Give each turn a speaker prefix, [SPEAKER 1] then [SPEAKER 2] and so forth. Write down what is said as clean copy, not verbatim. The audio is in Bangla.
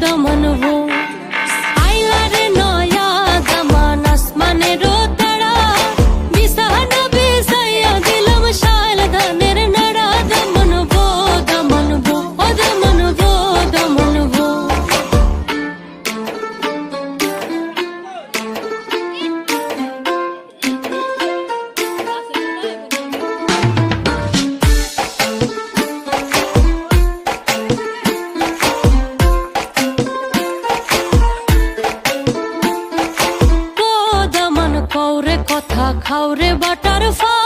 [SPEAKER 1] দমন ভো আইলারে নয়া দমান আসমানেরও তারা বিছানা বিছাইয়া দিলাম শাল ধানের নাড়া দমন ভো ও দমন ভো কৌরে কথা খাওরে বাটার ফা